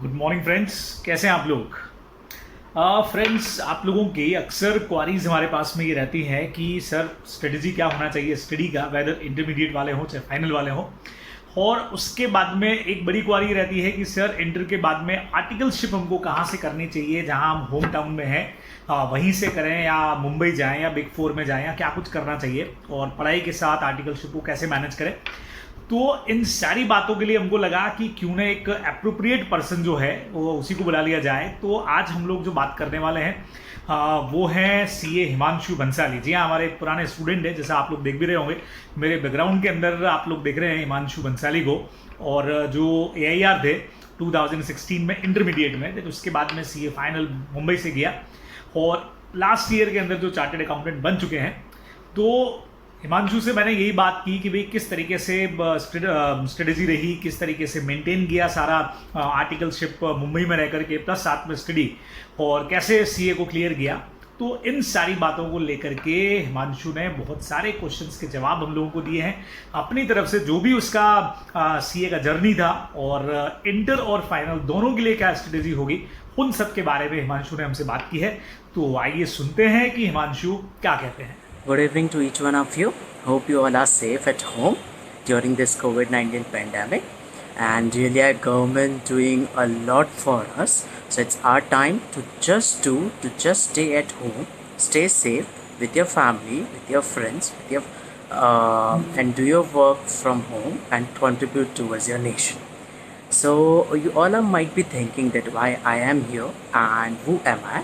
Good morning friends, कैसे हैं आप लोग। फ्रेंड्स, आप लोगों की अक्सर क्वारीज हमारे पास में ये रहती है कि सर स्ट्रेटजी क्या होना चाहिए स्टडी का, वेदर इंटरमीडिएट वाले हों चाहे फाइनल वाले हों। और उसके बाद में एक बड़ी क्वारी रहती है कि सर इंटर के बाद में आर्टिकलशिप हमको कहाँ से करनी चाहिए, जहाँ हम होम टाउन में हैं वहीं से करें या मुंबई जाएं या बिग फोर में जाएं या क्या कुछ करना चाहिए, और पढ़ाई के साथ आर्टिकलशिप को कैसे मैनेज करें। तो इन सारी बातों के लिए हमको लगा कि क्यों ना एक अप्रोप्रिएट पर्सन जो है वो उसी को बुला लिया जाए। तो आज हम लोग जो बात करने वाले हैं वो हैं सीए हिमांशु बंसाली जी। हाँ, हमारे पुराने स्टूडेंट हैं, जैसा आप लोग देख भी रहे होंगे मेरे बैकग्राउंड के अंदर आप लोग देख रहे हैं हिमांशु बंसाली को। और जो AIR थे 2016 में इंटरमीडिएट में, तो उसके बाद में सीए फाइनल मुंबई से किया और लास्ट ईयर के अंदर जो चार्टर्ड अकाउंटेंट बन चुके हैं। तो हिमांशु से मैंने यही बात की कि भाई किस तरीके से स्ट्रेटजी रही, किस तरीके से मेंटेन किया सारा आर्टिकलशिप मुंबई में रहकर के प्लस साथ में स्टडी, और कैसे सीए को क्लियर किया। तो इन सारी बातों को लेकर के हिमांशु ने बहुत सारे क्वेश्चंस के जवाब हम लोगों को दिए हैं अपनी तरफ से, जो भी उसका सीए का जर्नी था और इंटर और फाइनल दोनों के लिए क्या स्ट्रेटजी होगी, उन सब के बारे में हिमांशु ने हमसे बात की है। तो आइए सुनते हैं कि हिमांशु क्या कहते हैं। Good evening to each one of you. Hope you all are safe at home during this COVID-19 pandemic. And really our government doing a lot for us. So it's our time to just stay at home, stay safe with your family, with your friends, with your and do your work from home and contribute towards your nation. So you all might be thinking that why I am here and who am I?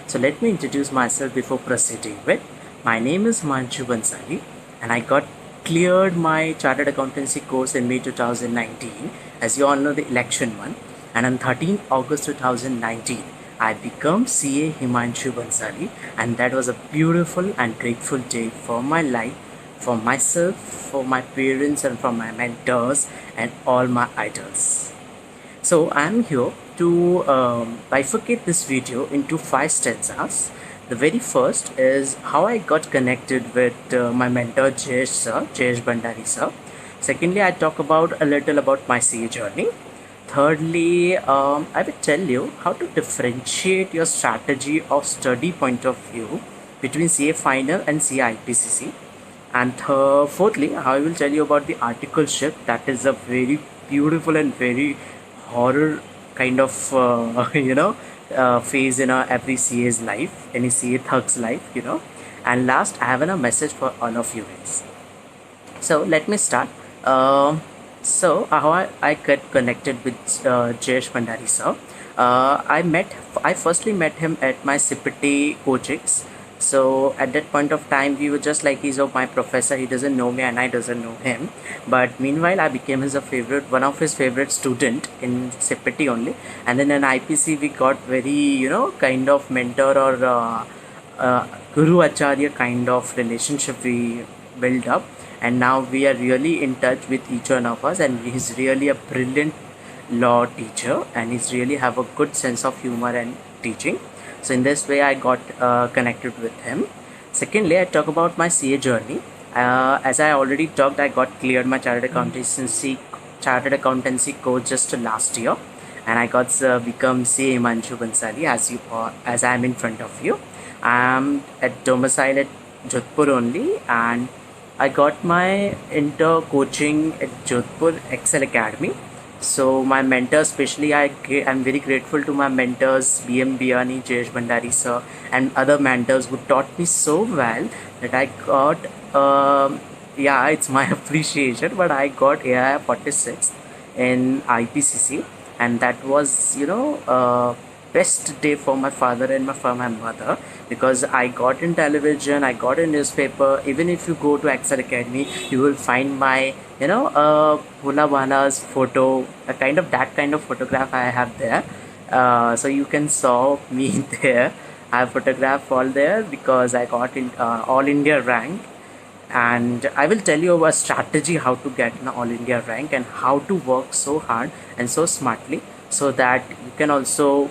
So let me introduce myself before proceeding with. My name is Manju Bansali and I got cleared my chartered accountancy course in May 2019, as you all know the election one, and on 13th August 2019 I became CA Himanshu Bansali, and that was a beautiful and grateful day for my life, for myself, for my parents and for my mentors and all my idols. So I am here to bifurcate this video into 5 stanzas. The very first is how I got connected with my mentor Jayesh sir, Jayesh Bandari sir. Secondly, I talk about a little about my CA journey. Thirdly, I will tell you how to differentiate your strategy of study point of view between CA final and CA IPCC. And fourthly, I will tell you about the articleship. That is a very beautiful and very horror kind of phase in every CA's life, any CA thug's life. And last, I have a message for all of you guys. So let me start. How I got connected with Jayesh Bandari sir. I firstly met him at my CPT coachings. So at that point of time, we were just like, he's my professor. He doesn't know me and I doesn't know him. But meanwhile, I became one of his favorite student in CPT only. And then in IPC, we got very, kind of mentor or Guru Acharya kind of relationship we built up. And now we are really in touch with each one of us. And he's really a brilliant law teacher. And he's really have a good sense of humor and teaching. So in this way I got connected with him. Secondly, I talk about my CA journey. As I already talked, I got cleared my chartered accountancy course just last year, and I got become CA Himanshu Bansali as I am in front of you. I am at domicile at Jodhpur only, and I got my inter coaching at Jodhpur Excel Academy. So my mentors, especially I'm very grateful to my mentors BM Biani, Jayesh Bandari sir and other mentors who taught me so well that I got it's my appreciation, but I got AI 46 in IPCC, and that was best day for my father and for my mother, because I got in television, I got in newspaper. Even if you go to Excel Academy, you will find my Bhola Bhala's photo, that kind of photograph I have there. So you can saw me there. I have photograph all there because I got in all India rank. And I will tell you a strategy how to get an all India rank and how to work so hard and so smartly, so that you can also,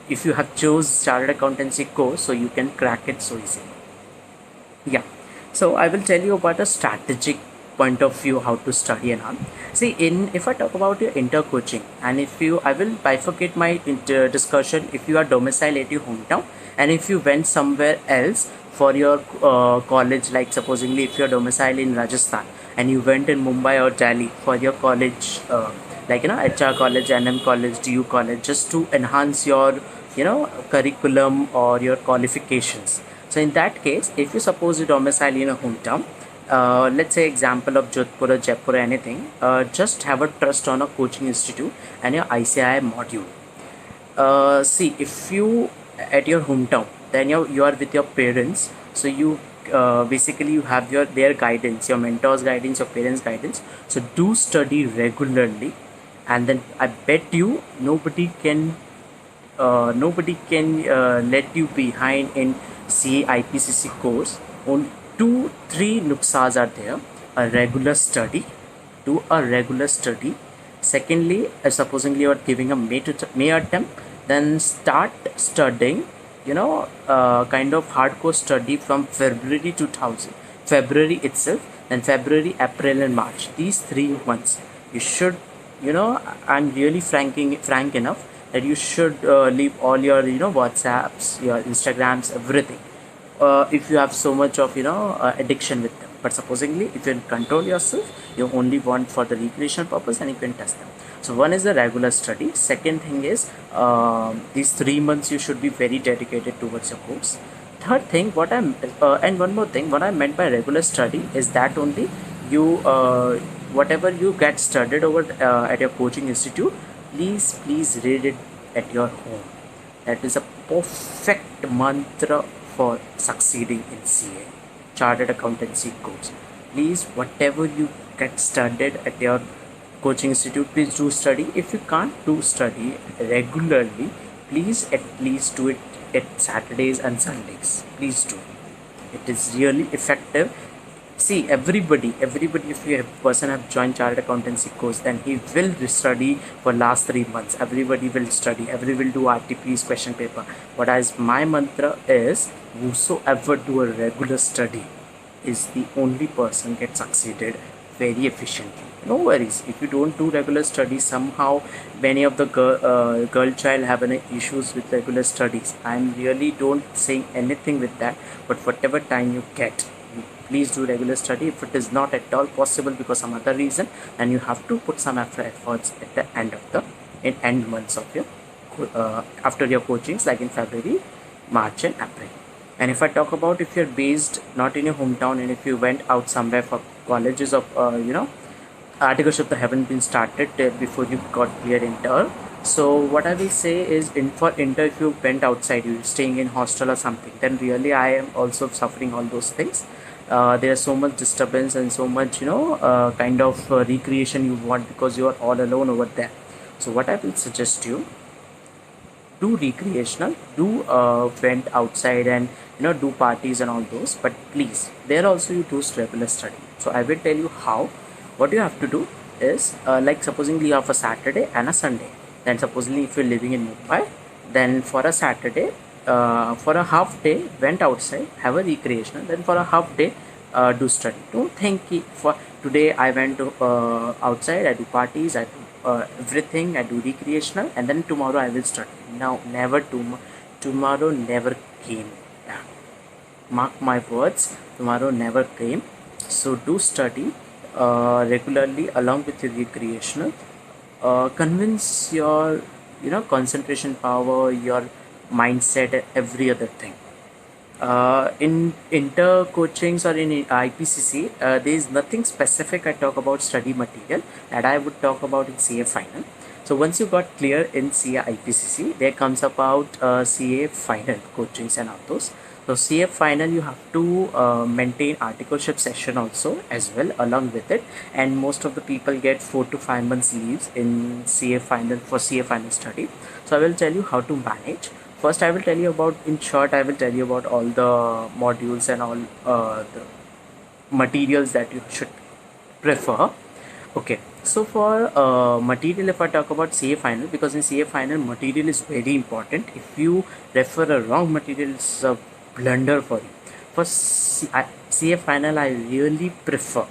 if you have chose chartered accountancy course, so you can crack it so easily. Yeah. So I will tell you about a strategic point of view how to study and all. See, in if I talk about your inter coaching, and if you, I will bifurcate my discussion. If you are domiciled at your hometown, and if you went somewhere else for your college, like supposedly if you're domiciled in Rajasthan and you went in Mumbai or Delhi for your college, like HR college, NM college, DU college, just to enhance your curriculum or your qualifications. So in that case, if you suppose you domicile in a hometown, let's say example of Jodhpur or Jaipur or anything, just have a trust on a coaching institute and your ICI module. See, if you at your hometown, then you are with your parents, so you basically you have their guidance, your mentor's guidance, your parents' guidance. So do study regularly, and then I bet you nobody can let you behind in CA IPCC course. Only 2-3 nuksas are there. A regular study, do a regular study. Secondly, supposingly you are giving a May attempt, then start studying, kind of hardcore study from February itself, then February, April, and March. These 3 months, you should, I'm really frank enough that you should leave all your, WhatsApps, your Instagrams, everything. If you have so much of addiction with them, but supposingly if you control yourself, you only want for the recreational purpose, and you can test them. So one is the regular study. Second thing is these 3 months you should be very dedicated towards your course. Third thing, and one more thing, what I meant by regular study is that only you whatever you get studied over at your coaching institute, please read it at your home. That is a perfect mantra for succeeding in CA, Chartered Accountancy course. Please, whatever you get studied at your coaching institute, please do study. If you can't do study regularly, please at least do it at Saturdays and Sundays. Please do. It is really effective. See, everybody, if you have person have joined Chartered Accountancy course, then he will study for last 3 months. Everybody will study. Everybody will do RTP's question paper. What is my mantra is, whosoever do a regular study is the only person get succeeded very efficiently. No worries, if you don't do regular studies, somehow many of the girl child have any issues with regular studies. I'm really don't saying anything with that, but whatever time you get, please do regular study. If it is not at all possible because some other reason, then you have to put some efforts at the end months of your after your coachings, like in February, March, and April. And if I talk about if you're based not in your hometown, and if you went out somewhere for colleges of articleship that haven't been started before you got cleared inter. So what I will say is, for inter, if you went outside, you're staying in hostel or something, then really I am also suffering all those things. There's so much disturbance and so much kind of recreation you want, because you are all alone over there. So what I will suggest you, do recreational, do went outside and do parties and all those, but please there also you do regular study. So I will tell you how. What you have to do is, like supposingly you have a Saturday and a Sunday, then supposedly if you're living in Mumbai, then for a Saturday, for a half day went outside, have a recreational, then for a half day do study. Don't think for today I went to outside, I do parties, I do everything, I do recreational, and then tomorrow I will study. Now never, tomorrow never came. Yeah. Mark my words, tomorrow never came. So do study regularly along with your recreational. Convince your concentration power, your mindset, and every other thing. In inter coachings or in IPCC, there is nothing specific I talk about study material that I would talk about in CA final. So once you got clear in CA IPCC, there comes about CA final coachings and all those. So CA final, you have to maintain articleship session also as well along with it, and most of the people get 4 to 5 months leaves in CA final for CA final study. So I will tell you how to manage. First, I will tell you about, in short, I will tell you about all the modules and all the materials that you should prefer. Okay, so for material, if I talk about CA final, because in CA final material is very important. If you refer a wrong material, it's a blunder for you. For CA final, I really prefer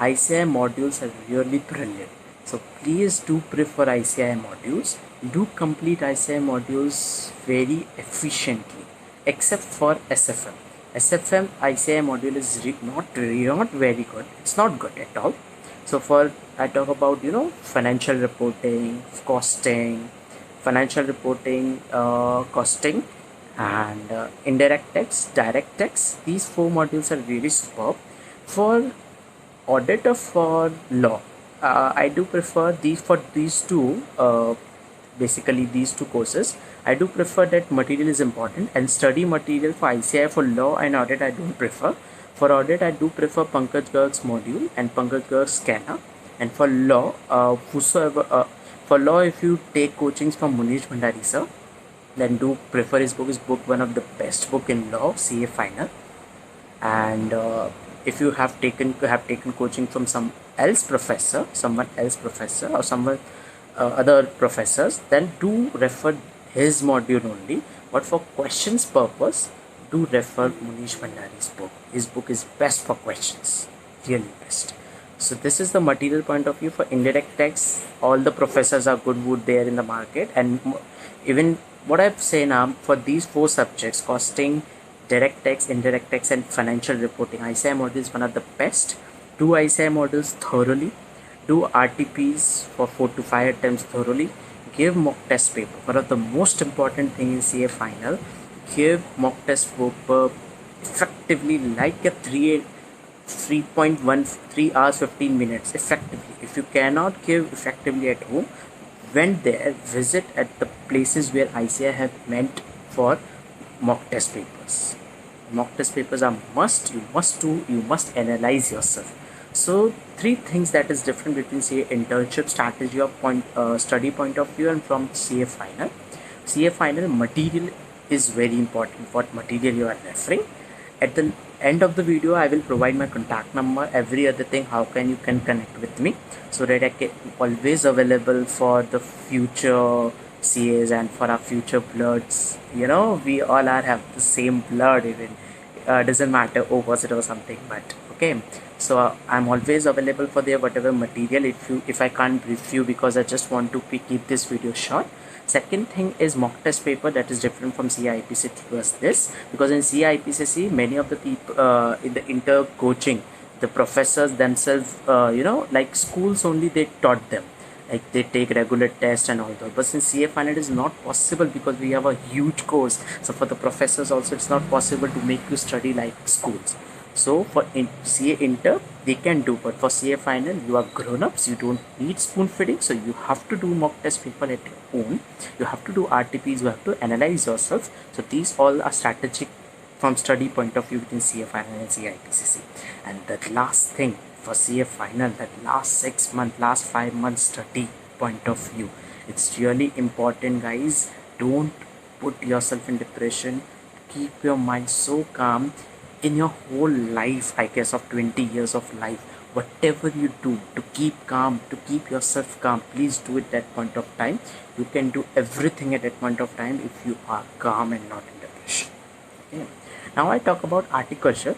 ICI modules are really brilliant. So please do prefer ICI modules. Do complete ICI modules very efficiently, except for SFM. SFM ICI module is not very good. It's not good at all. So for I talk about financial reporting, costing, financial reporting, costing, and indirect tax, direct tax. These four modules are really superb. For audit or for law, I do prefer these two. Basically, these two courses. I do prefer that material is important, and study material for ICI for law and audit I don't prefer. For audit, I do prefer Pankaj Garg's module and Pankaj Garg's scanner. And for law, for law, if you take coachings from Munish Bhandari sir, then do prefer his book. His book one of the best book in law, CA final. And if you have taken coaching from someone else professor or someone other professors, then do refer his module only. But for questions purpose, do refer Munish Bhandari's book. His book is best for questions, really best. So this is the material point of view. For indirect tax, all the professors are good wood there in the market, and even what I've said now for these four subjects, costing, direct tax, indirect tax, and financial reporting, ICI module is one of the best. Do ICI models thoroughly. Do RTPs for 4 to 5 attempts thoroughly. Give mock test paper. One of the most important thing in CA final, give mock test paper effectively, like a 3 hours 15 minutes effectively. If you cannot give effectively at home, when there, visit at the places where ICI have meant for mock test papers. Mock test papers are must. You must analyze yourself. So three things that is different between CA internship strategy of study point of view and from CA final. CA final material is very important. What material you are referring. At the end of the video, I will provide my contact number, every other thing, how you can connect with me, so that I can always available for the future CAs and for our future bloods. We all have the same blood, even doesn't matter opposite or something, but okay. So I'm always available for their whatever material. If I can't brief you, because I just want to keep this video short. Second thing is mock test paper, that is different from CIPC was this, because in CIPC many of the people in the inter coaching, the professors themselves, like schools only, they taught them, like they take regular tests and all that. But since CA final it is not possible, because we have a huge course, so for the professors also it's not possible to make you study like schools. So for CA inter they can do, but for CA final you are grown-ups, you don't need spoon feeding, so you have to do mock test paper at your own. You have to do RTPs, you have to analyze yourself. So these all are strategic from study point of view within CA final and CIPCC. And the last thing for CA final, that last 6 months, last 5 months study point of view, it's really important, guys. Don't put yourself in depression. Keep your mind so calm. In your whole life, I guess, of 20 years of life, whatever you do to keep calm, to keep yourself calm, please do it that point of time. You can do everything at that point of time if you are calm and not in depression. Okay. Now I talk about horticulture.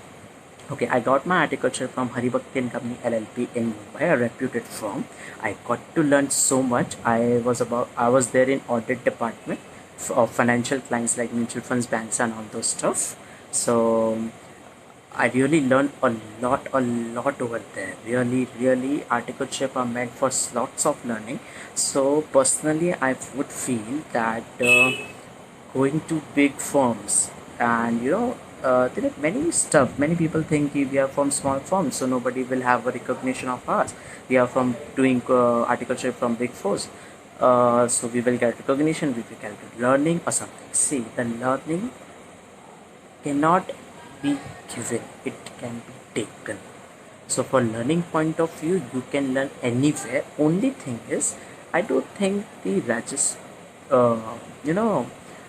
Okay, I got my horticulture from Haribhakti & Company LLP in Mumbai, a reputed firm. I got to learn so much. I was there in audit department of financial clients like mutual funds, banks, and all those stuff. So I really learned a lot over there. Really, articleship are meant for lots of learning. So personally, I would feel that going to big firms, and there are many stuff. Many people think we are from small firms, so nobody will have a recognition of us. We are from doing articleship from big firms. So we will get recognition, we will get learning or something. See, the learning cannot be given, it can be taken. So for learning point of view, you can learn anywhere. Only thing is, I don't think the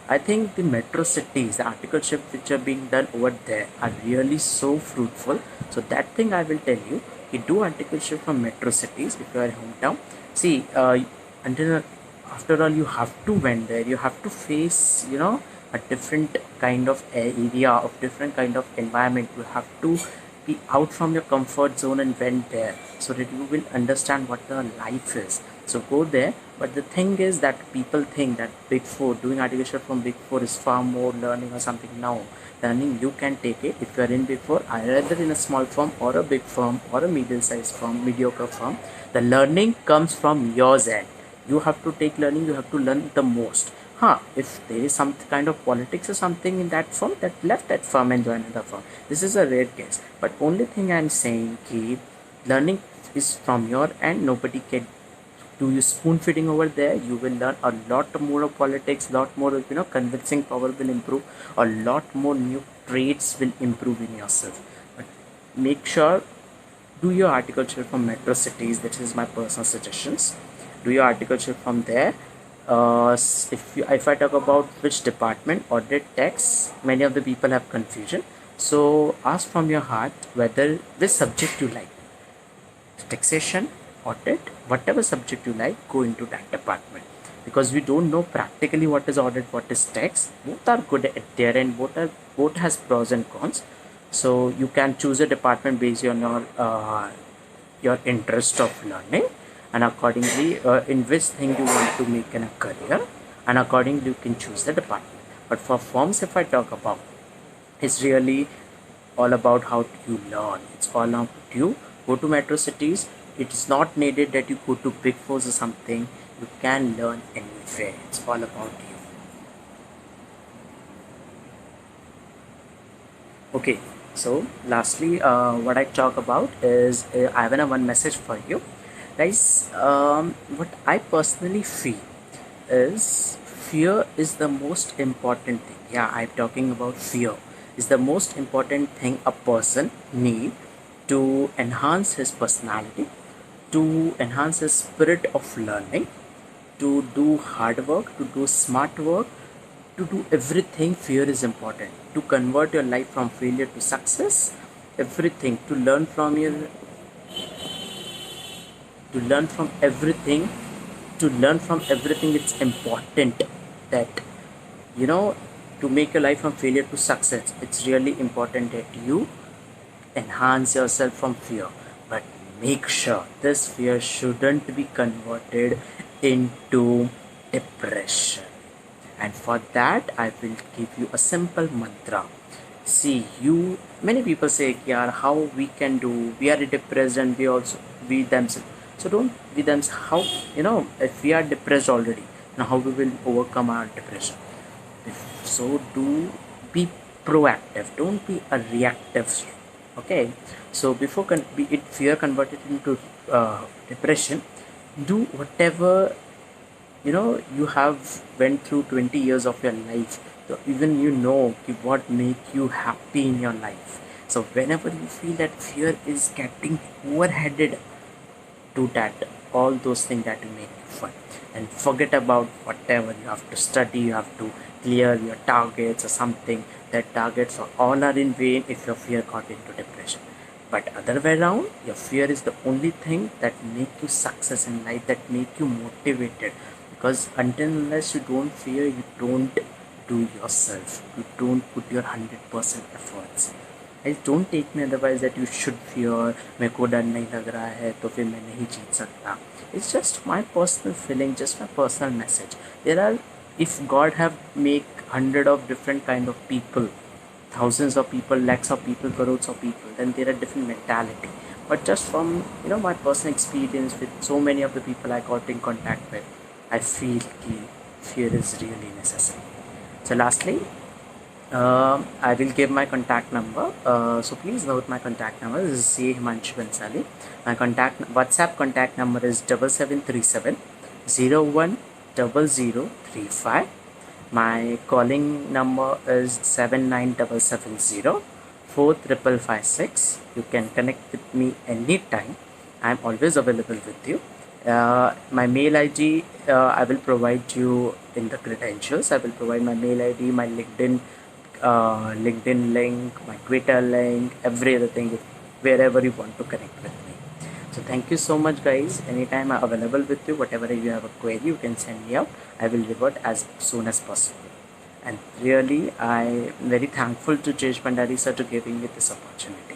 I think the metro cities, the articleship which are being done over there are really so fruitful. So that thing I will tell you, you do articleship from metro cities if you are hometown. See, until after all, you have to went there, you have to face a different kind of area, of different kind of environment. You have to be out from your comfort zone and went there, so that you will understand what the life is. So go there. But the thing is that people think that Big Four, doing artificial from Big Four is far more learning or something. No, learning you can take it if you are in Big Four, either in a small firm or a big firm or a middle-sized firm, mediocre firm. The learning comes from yours end. You have to take learning. You have to learn the most. If there is some kind of politics or something in that firm, that left that firm and joined another firm. This is a rare case. But only thing I am saying is learning is from your end. Nobody can do you spoon feeding over there. You will learn a lot more of politics, lot more of convincing power will improve, a lot more new traits will improve in yourself. But make sure do your articulture from metro cities. This is my personal suggestions. Do your articulture from there. If I talk about which department, audit, tax, many of the people have confusion. So ask from your heart whether this subject you like, taxation, audit, whatever subject you like, go into that department, because we don't know practically what is audit, what is tax. Both are good at their end. Both has pros and cons. So you can choose a department based on your interest of learning, and accordingly in which thing you want to make in a career, and accordingly you can choose the department. But for firms, if I talk about, it's really all about how you learn. It's all about you go to metro cities. It's not needed that you go to Big Fours or something. You can learn anywhere. It's all about you. Okay, so lastly, what I talk about is I have one message for you guys. What I personally feel is fear is the most important thing. Yeah, I'm talking about fear is the most important thing a person need to enhance his personality, to enhance his spirit of learning, to do hard work, to do smart work, to do everything. Fear is important to convert your life from failure to success. Everything to learn from everything. It's important that to make your life from failure to success. It's really important that you enhance yourself from fear, but make sure this fear shouldn't be converted into depression. And for that, I will give you a simple mantra. See, many people say, "Yeah, how we can do? We are depressed, and we themselves." So don't be them. How if we are depressed already, now how we will overcome our depression? So do be proactive. Don't be a reactive. Okay. So before fear converted into depression, do whatever you have went through 20 years of your life. So even what make you happy in your life. So whenever you feel that fear is getting overheaded, do that, all those things that will make you fun, and forget about whatever you have to study. You have to clear your targets or something. That targets all are in vain if your fear got into depression. But other way around, your fear is the only thing that make you success in life, that make you motivated. Because until unless you don't fear, you don't do yourself. You don't put your 100% efforts. Don't take me otherwise that you should fear. मेरे को डर नहीं लग रहा है तो फिर मैं नहीं जीत सकता. It's just my personal feeling, just my personal message. If God have make 100 of different kind of people, thousands of people, lakhs of people, crores of people, then there are different mentality. But just from my personal experience with so many of the people I got in contact with, I feel fear is really necessary. So lastly, I will give my contact number. So please note my contact number. This is C. Himanshu Bansali. My WhatsApp contact number is 7737 010035. My calling number is 79770 4556. You can connect with me anytime. I am always available with you. My mail ID I will provide you in the credentials. I will provide my mail ID, my LinkedIn link, my Twitter link, every other thing, wherever you want to connect with me. So thank you so much, guys. Anytime I'm available with you. Whatever you have a query, you can send me out. I will revert as soon as possible. And really, I'm very thankful to Jayesh Bhandari sir to giving me this opportunity.